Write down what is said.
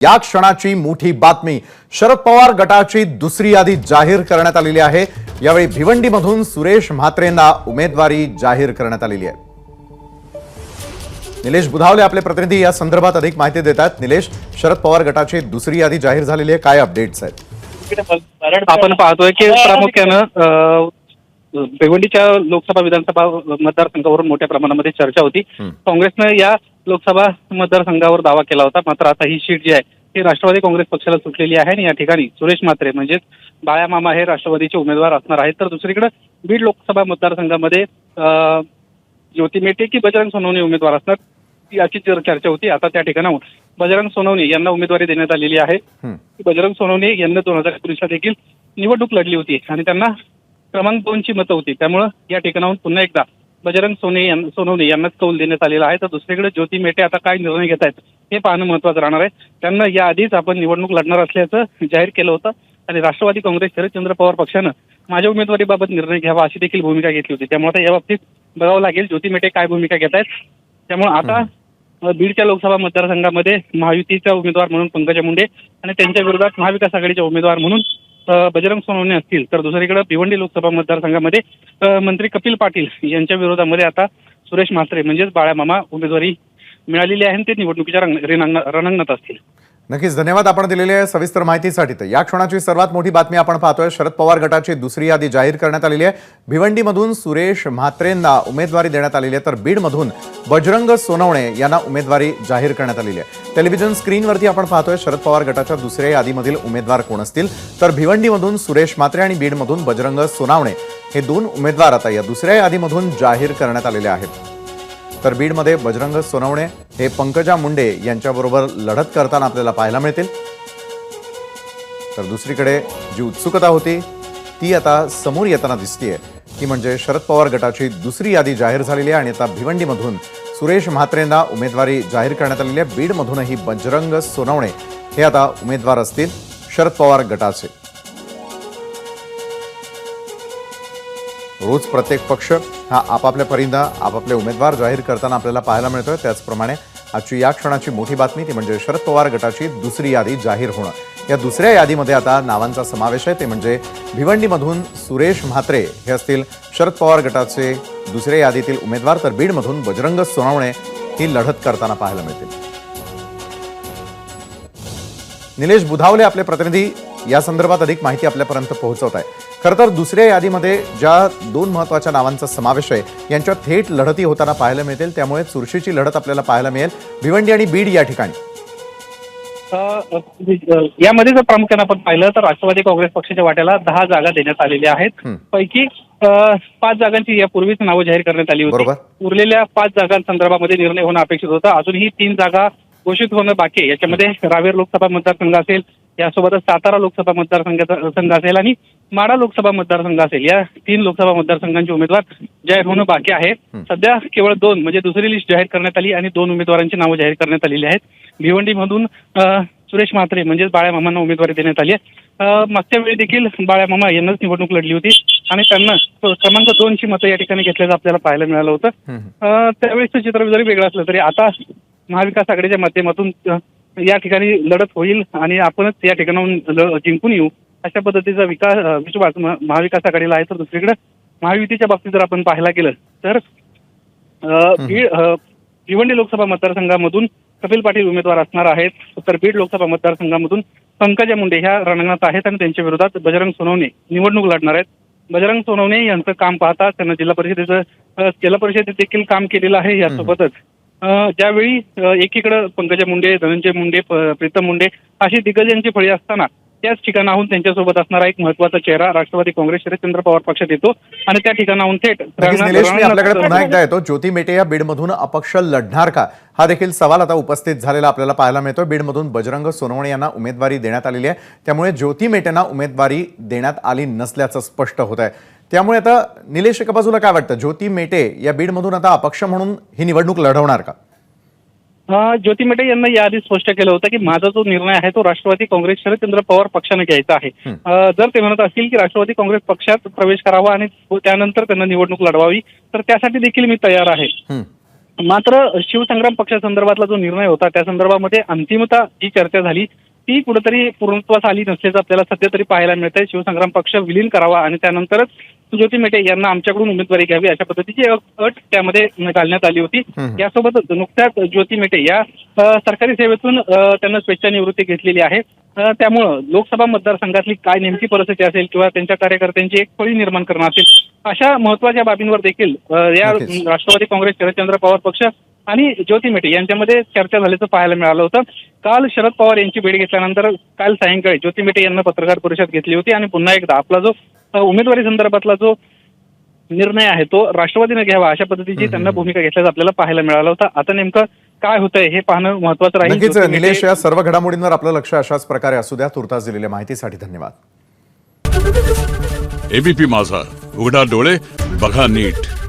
या क्षणाची मोठी बातमी, शरद पवार गटाची दुसरी यादी जाहीर करण्यात आलेली आहे। यावेळी भिवंडीमधून सुरेश म्हात्रेंना उमेदवारी जाहीर करण्यात आलेली आहे। निलेश बुधावले आपले प्रतिनिधी या संदर्भात अधिक माहिती देतात। निलेश, शरद पवार गटाची दुसरी यादी जाहीर झालेली आहे, काय अपडेट्स आहेत? आपण पाहतोय की प्रामुख्यानं भिवंडीच्या लोकसभा विधानसभा मतदारसंघावरून मोठ्या प्रमाणामध्ये चर्चा होती। काँग्रेसनं या लोकसभा मतदारसंघावर दावा केला होता, मात्र आता ही सीट जी आहे ती राष्ट्रवादी काँग्रेस पक्षाला सुटलेली आहे आणि या ठिकाणी सुरेश म्हात्रे म्हणजेच बाळा मामा हे राष्ट्रवादीचे उमेदवार असणार आहेत। तर दुसरीकडे बीड लोकसभा मतदारसंघामध्ये ज्योती मेटे की बजरंग सोनवणे उमेदवार असणार याची चर्चा होती। आता त्या ठिकाणाहून बजरंग सोनवणे यांना उमेदवारी देण्यात आलेली आहे। बजरंग सोनवणे यांनी 2019 देखील निवडणूक लढली होती आणि त्यांना क्रमांक 2 ची मतं होती, त्यामुळे या ठिकाणाहून पुन्हा एकदा बजरंग सोनवणे यांनाच कौल देण्यात आलेला आहे। तर दुसरीकडे ज्योती मेटे आता काय निर्णय घेत आहेत हे पाहणं महत्त्वाचं राहणार आहे। त्यांना याआधीच आपण निवडणूक लढणार असल्याचं जाहीर केलं होतं आणि राष्ट्रवादी काँग्रेस शरदचंद्र पवार पक्षानं माझ्या उमेदवारीबाबत निर्णय घ्यावा अशी देखील भूमिका घेतली होती। त्यामुळे आता या बाबतीत बघावं लागेल ज्योती मेटे काय भूमिका घेत आहेत। त्यामुळे आता बीडच्या लोकसभा मतदारसंघामध्ये महायुतीचा उमेदवार म्हणून पंकजा मुंडे आणि त्यांच्या विरोधात महाविकास आघाडीचे उमेदवार म्हणून बजरंग सोनवणे असतील, तर दुसरीकडे भिवंडी लोकसभा मतदारसंघामध्ये मंत्री कपिल पाटील यांच्या विरोधामध्ये आता सुरेश म्हात्रे म्हणजेच बाळा मामा उमेदवारी मिळालेली आहे आणि ते निवडणुकीच्या रणांगणात असतील। नक्कीच, धन्यवाद आपण दिलेल्या सविस्तर माहितीसाठी। तर या क्षणाची सर्वात मोठी बातमी आपण पाहतोय, शरद पवार गटाची दुसरी यादी जाहीर करण्यात आलेली आहे। भिवंडीमधून सुरेश म्हात्रेंना उमेदवारी देण्यात आलेली आहे, तर बीडमधून बजरंग सोनवणे यांना उमेदवारी जाहीर करण्यात आलेली आहे। टेलिव्हिजन स्क्रीनवरती आपण पाहतोय शरद पवार गटाच्या दुसऱ्या यादीमधील उमेदवार कोण असतील, तर भिवंडीमधून सुरेश म्हात्रे आणि बीडमधून बजरंग सोनवणे हे दोन उमेदवार आता या दुसऱ्या यादीमधून जाहीर करण्यात आलेले आहेत। तर बीडमध्ये बजरंग सोनवणे हे पंकजा मुंडे यांच्याबरोबर लढत करताना आपल्याला पाहायला मिळतील। तर दुसरीकडे जी उत्सुकता होती ती आता समोर येताना दिसतेय, ती म्हणजे शरद पवार गटाची दुसरी यादी जाहीर झालेली आहे आणि आता भिवंडीमधून सुरेश म्हात्रेंना उमेदवारी जाहीर करण्यात आलेली आहे। बीडमधूनही बजरंग सोनवणे हे आता उमेदवार असतील शरद पवार गटाचे। रोज प्रत्येक पक्ष हा आपापल्या परीने आपापले उमेदवार जाहीर करताना आपल्याला पाहायला मिळतोय। त्याचप्रमाणे आजची या क्षणाची मोठी बातमी ती म्हणजे शरद पवार गटाची दुसरी यादी जाहीर होणं। या दुसऱ्या यादीमध्ये आता नावांचा समावेश आहे, ते म्हणजे भिवंडीमधून सुरेश म्हात्रे हे असतील शरद पवार गटाचे दुसऱ्या यादीतील उमेदवार, तर बीडमधून बजरंग सोनवणे ही लढत करताना पाहायला मिळतील। निलेश बुधावले आपले प्रतिनिधी या संदर्भात अधिक माहिती आपल्यापर्यंत पोहोचवत आहे। खरं तर दुसऱ्या यादीमध्ये ज्या दोन महत्त्वाच्या नावांचा समावेश आहे यांच्या थेट लढती होताना पाहायला मिळतील, त्यामुळे चुरशीची लढत आपल्याला पाहायला मिळेल भिवंडी आणि बीड या ठिकाणी। यामध्ये जर प्रामुख्याने आपण पाहिलं तर राष्ट्रवादी काँग्रेस पक्षाच्या वाट्याला 10 जागा देण्यात आलेल्या आहेत। पैकी 5 जागांची यापूर्वीच नावं जाहीर करण्यात आली होती। उरलेल्या 5 जागांसंदर्भामध्ये निर्णय होणं अपेक्षित होतं। अजूनही 3 जागा घोषित होणं बाकी आहे। याच्यामध्ये रावेर लोकसभा मतदारसंघ असेल, यासोबतच सातारा लोकसभा मतदारसंघ असेल आणि माढा लोकसभा मतदारसंघ असेल, या 3 लोकसभा मतदारसंघांचे उमेदवार जाहीर होणं बाकी आहे। सध्या केवळ 2 म्हणजे दुसरी लिस्ट जाहीर करण्यात आली आणि 2 उमेदवारांची नावं जाहीर करण्यात आलेली आहेत। भिवंडीमधून सुरेश म्हात्रे म्हणजेच बाळा मामांना उमेदवारी देण्यात आली आहे। मागच्या वेळी देखील बाळा मामा यांनाच निवडणूक लढली होती आणि त्यांना क्रमांक 2 ची मतं या ठिकाणी घेतल्याचं आपल्याला पाहायला मिळालं होतं। त्यावेळेचं चित्र जरी वेगळं असलं तरी आता महाविकास आघाडीच्या माध्यमातून या ठिकाणी लढत होईल आणि आपणच या ठिकाणाहून जिंकून येऊ अशा पद्धतीचा विश्वास महाविकास आघाडीला आहे। तर दुसरीकडे महायुतीच्या बाबतीत जर आपण पाहायला गेलं तर भिवंडी लोकसभा मतदारसंघामधून कपिल पाटील उमेदवार असणार आहेत, तर बीड लोकसभा मतदारसंघामधून पंकजा मुंडे ह्या रणांगणात आहेत आणि त्यांच्या विरोधात बजरंग सोनवणे निवडणूक लढणार आहेत। बजरंग सोनवणे यांचं काम पाहता त्यांना जिल्हा परिषदेत देखील काम केलेलं आहे। यासोबतच ज्यावेळी एकीकडे पंकजा मुंडे, धनंजय मुंडे, प्रीतम मुंडे अशी दिग्गजांची फळी असताना त्याच ठिकाणाहून त्यांच्यासोबत असणारा एक महत्त्वाचा चेहरा राष्ट्रवादी काँग्रेस शरदचंद्र पवार पक्षात येतो आणि त्या ठिकाणाहून थेट आपल्याकडे पुन्हा एकदा येतो। ज्योती मेटे या बीडमधून अपक्ष लढणार का, हा देखील सवाल आता उपस्थित झालेला आपल्याला पाहायला मिळतोय। बीडमधून बजरंग सोनवणे यांना उमेदवारी देण्यात आलेली आहे, त्यामुळे ज्योती मेटेंना उमेदवारी देण्यात आली नसल्याचं स्पष्ट होत आहे। त्यामुळे आता निलेश, एका बाजूला काय वाटतं, ज्योती मेटे या बीडमधून आता अपक्ष म्हणून ही निवडणूक लढवणार का? ज्योती मेटे यांना याआधी स्पष्ट केलं होतं की माझा जो निर्णय आहे तो राष्ट्रवादी काँग्रेस शरदचंद्र पवार पक्षाने घ्यायचा आहे। जर ते म्हणत असतील की राष्ट्रवादी काँग्रेस पक्षात प्रवेश करावा आणि त्यानंतर त्यांना निवडणूक लढवावी तर त्यासाठी देखील मी तयार आहे। मात्र शिवसंग्राम पक्षासंदर्भातला जो निर्णय होता त्या संदर्भामध्ये अंतिमता जी चर्चा झाली ती कुठेतरी पूर्णत्वास आली नसल्याचं आपल्याला सध्या तरी पाहायला मिळतंय. शिवसंग्राम पक्ष विलीन करावा आणि त्यानंतरच ज्योती मेटे यांना आमच्याकडून उमेदवारी घ्यावी अशा पद्धतीची अट त्यामध्ये घालण्यात आली होती. यासोबतच नुकत्याच ज्योती मेटे या सरकारी सेवेतून त्यांना स्वेच्छानिवृत्ती घेतलेली आहे. त्यामुळं लोकसभा मतदारसंघातली काय नेमकी परिस्थिती असेल किंवा त्यांच्या कार्यकर्त्यांची एक फळी निर्माण करणं असेल अशा महत्वाच्या बाबींवर देखील या नक्कीच. राष्ट्रवादी काँग्रेस शरदचंद्र पवार पक्ष आणि ज्योती मेटे यांच्यामध्ये चर्चा झाल्याचं पाहायला मिळालं होतं. काल शरद पवार यांची भेट घेतल्यानंतर काल सायंकाळी ज्योती मेटे यांना पत्रकार परिषद घेतली होती आणि पुन्हा एकदा आपला जो उमेदवारी संदर्भातला जो निर्णय आहे तो राष्ट्रवादीने घ्यावा अशा पद्धतीची त्यांना भूमिका घेतल्याचं आपल्याला पाहायला मिळालं होतं. आता नेमकं काय होतंय हे पाहणं महत्वाचं राहील. नक्कीच ज्योती मेटे- निलेश, या सर्व घडामोडींवर आपलं लक्ष अशाच प्रकारे असू द्या. तुर्तास दिलेल्या माहितीसाठी धन्यवाद. एबीपी माझा, उघडा डोळे बघा नीट.